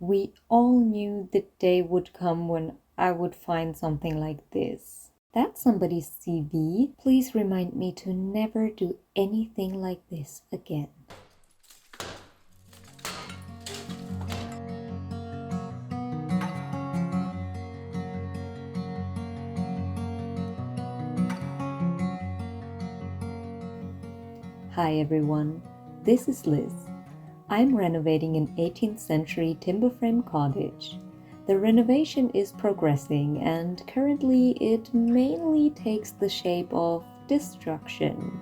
We all knew the day would come when I would find something like this. That's somebody's CV. Please remind me to never do anything like this again. Hi everyone, this is Liz. I'm renovating an 18th century timber frame cottage. The renovation is progressing and currently it mainly takes the shape of destruction.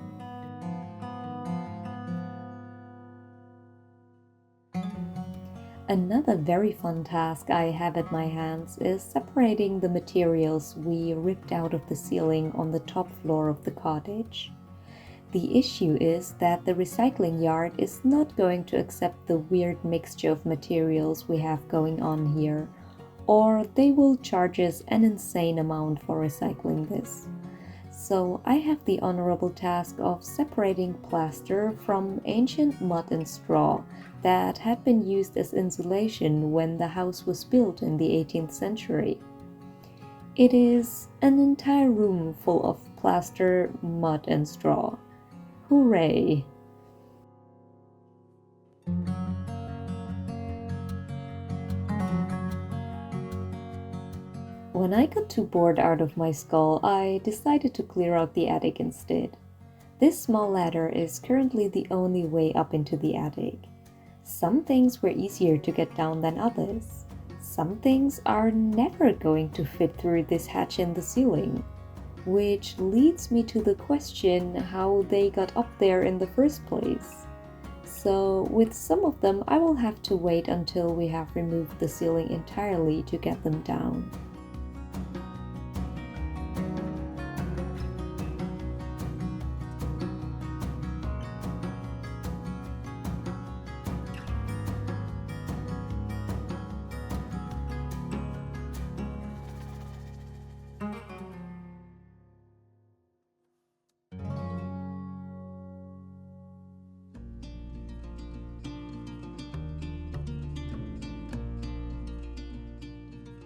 Another very fun task I have at my hands is separating the materials we ripped out of the ceiling on the top floor of the cottage. The issue is that the recycling yard is not going to accept the weird mixture of materials we have going on here, or they will charge us an insane amount for recycling this. So I have the honorable task of separating plaster from ancient mud and straw that had been used as insulation when the house was built in the 18th century. It is an entire room full of plaster, mud and straw. Hooray! When I got too bored out of my skull, I decided to clear out the attic instead. This small ladder is currently the only way up into the attic. Some things were easier to get down than others. Some things are never going to fit through this hatch in the ceiling. Which leads me to the question how they got up there in the first place. So with some of them I will have to wait until we have removed the ceiling entirely to get them down.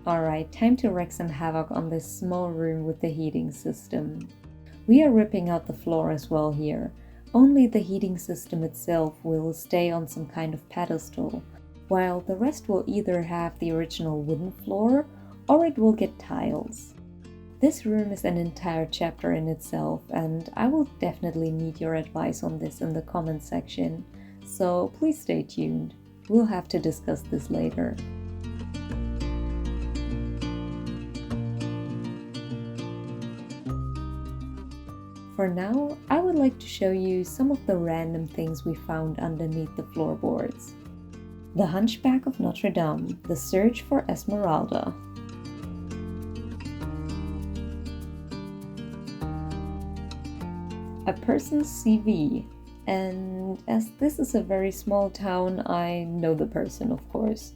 Alright, time to wreak some havoc on this small room with the heating system. We are ripping out the floor as well here. Only the heating system itself will stay on some kind of pedestal, while the rest will either have the original wooden floor or it will get tiles. This room is an entire chapter in itself and I will definitely need your advice on this in the comments section, so please stay tuned. We'll have to discuss this later. For now, I would like to show you some of the random things we found underneath the floorboards. The Hunchback of Notre Dame, The Search for Esmeralda. A person's CV, and as this is a very small town, I know the person, of course.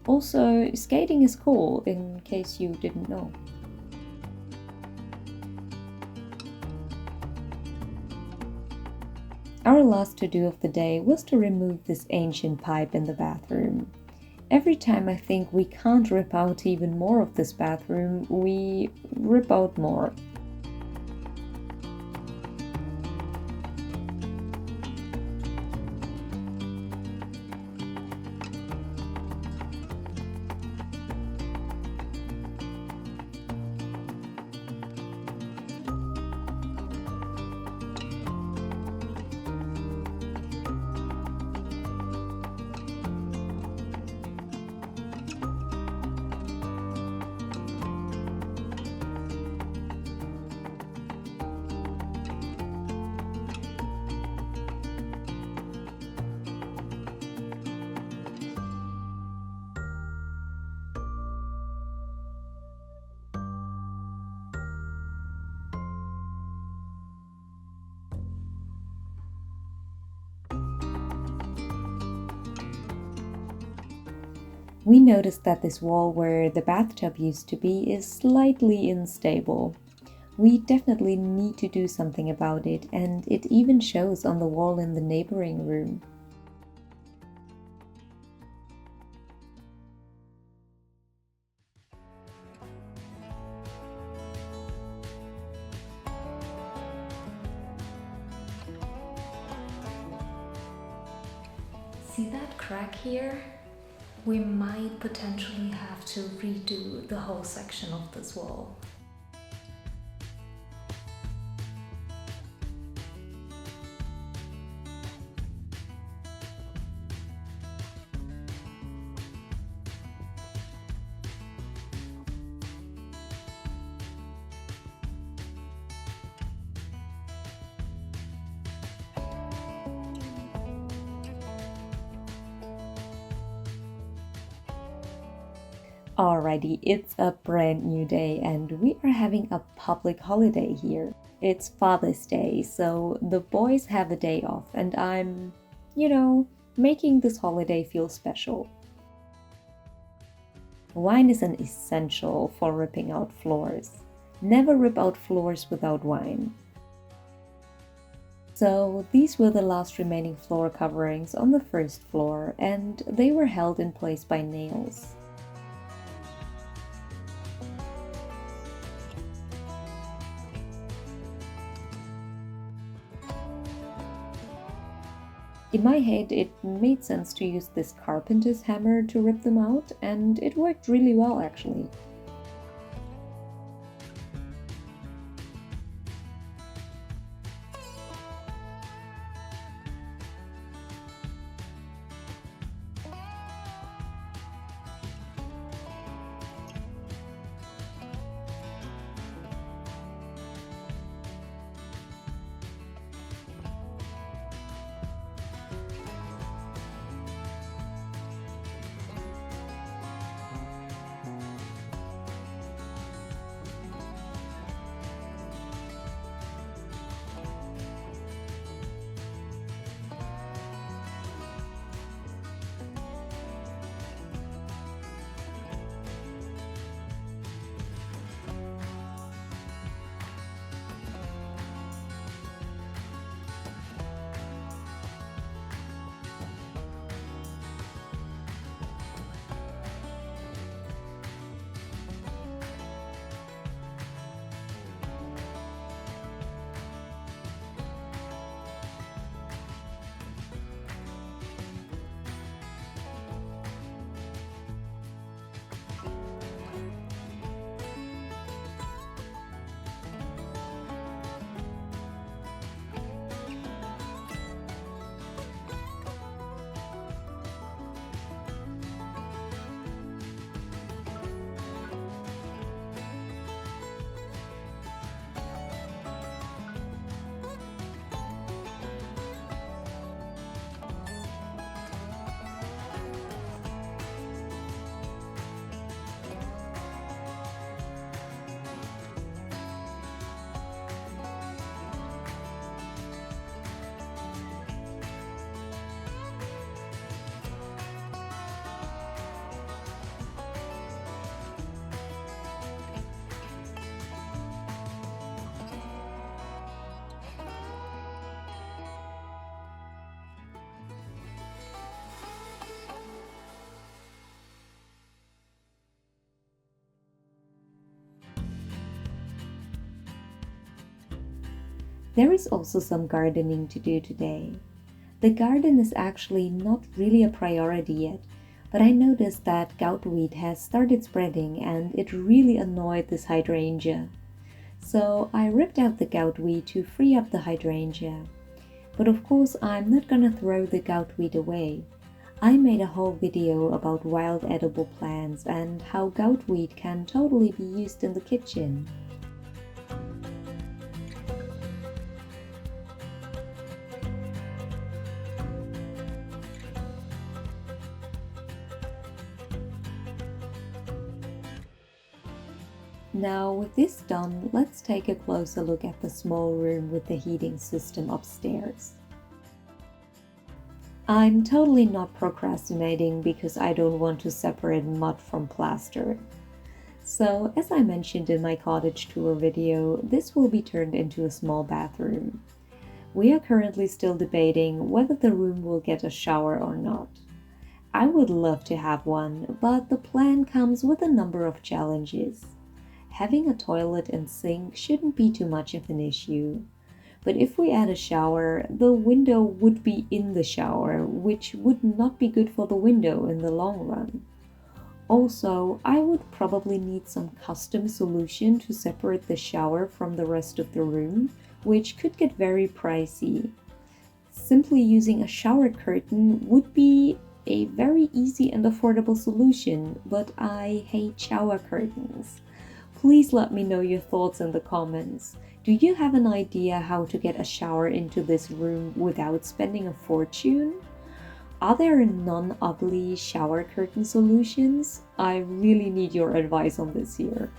Also, skating is cool, in case you didn't know. Our last to-do of the day was to remove this ancient pipe in the bathroom. Every time I think we can't rip out even more of this bathroom, we rip out more. We noticed that this wall where the bathtub used to be is slightly unstable. We definitely need to do something about it, and it even shows on the wall in the neighboring room. See that crack here? We might potentially have to redo the whole section of this wall. Alrighty, it's a brand new day and we are having a public holiday here. It's Father's Day, so the boys have a day off and I'm, making this holiday feel special. Wine is an essential for ripping out floors. Never rip out floors without wine. So these were the last remaining floor coverings on the first floor and they were held in place by nails. In my head, it made sense to use this carpenter's hammer to rip them out, and it worked really well actually. There is also some gardening to do today. The garden is actually not really a priority yet, but I noticed that goutweed has started spreading and it really annoyed this hydrangea. So I ripped out the goutweed to free up the hydrangea. But of course I'm not gonna throw the goutweed away. I made a whole video about wild edible plants and how goutweed can totally be used in the kitchen. Now with this done, let's take a closer look at the small room with the heating system upstairs. I'm totally not procrastinating because I don't want to separate mud from plaster. So, as I mentioned in my cottage tour video, this will be turned into a small bathroom. We are currently still debating whether the room will get a shower or not. I would love to have one, but the plan comes with a number of challenges. Having a toilet and sink shouldn't be too much of an issue. But if we add a shower, the window would be in the shower, which would not be good for the window in the long run. Also, I would probably need some custom solution to separate the shower from the rest of the room, which could get very pricey. Simply using a shower curtain would be a very easy and affordable solution, but I hate shower curtains. Please let me know your thoughts in the comments. Do you have an idea how to get a shower into this room without spending a fortune? Are there non-ugly shower curtain solutions? I really need your advice on this here.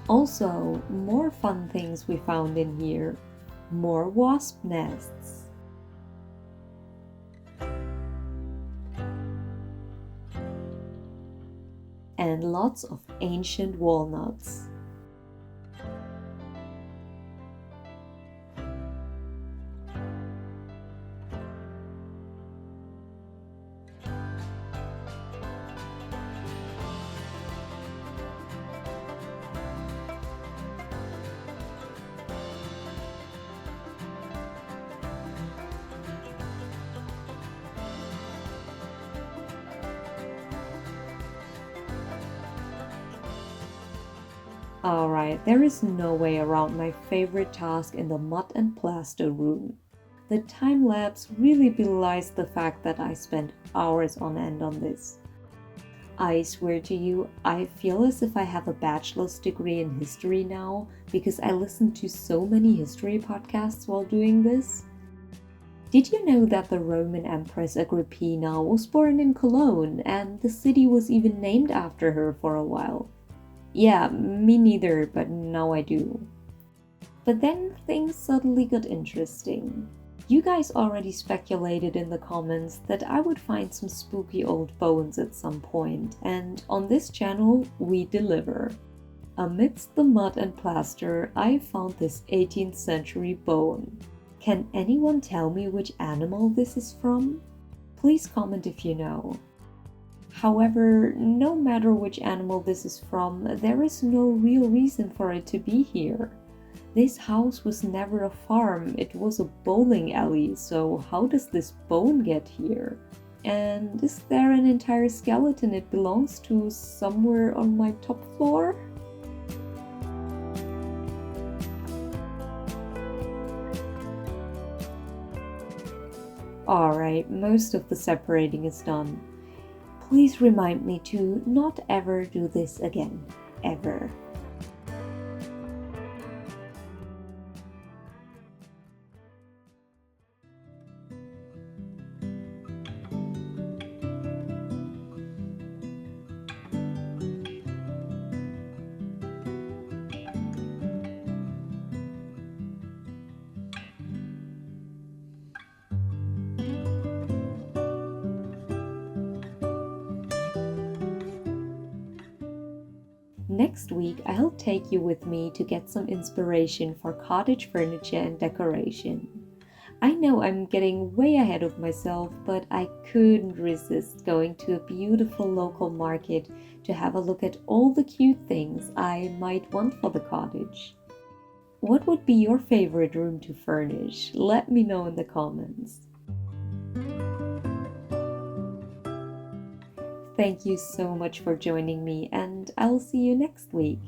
Also, more fun things we found in here. More wasp nests. And lots of ancient walnuts. Alright, there is no way around my favorite task in the mud and plaster room. The time lapse really belies the fact that I spent hours on end on this. I swear to you, I feel as if I have a bachelor's degree in history now because I listened to so many history podcasts while doing this. Did you know that the Roman Empress Agrippina was born in Cologne and the city was even named after her for a while? Yeah, me neither, but now I do. But then things suddenly got interesting. You guys already speculated in the comments that I would find some spooky old bones at some point, and on this channel we deliver. Amidst the mud and plaster, I found this 18th century bone. Can anyone tell me which animal this is from? Please comment if you know. However, no matter which animal this is from, there is no real reason for it to be here. This house was never a farm, it was a bowling alley, so how does this bone get here? And is there an entire skeleton it belongs to somewhere on my top floor? Alright, most of the separating is done. Please remind me to not ever do this again, ever. Next week, I'll take you with me to get some inspiration for cottage furniture and decoration. I know I'm getting way ahead of myself, but I couldn't resist going to a beautiful local market to have a look at all the cute things I might want for the cottage. What would be your favorite room to furnish? Let me know in the comments. Thank you so much for joining me, and I'll see you next week.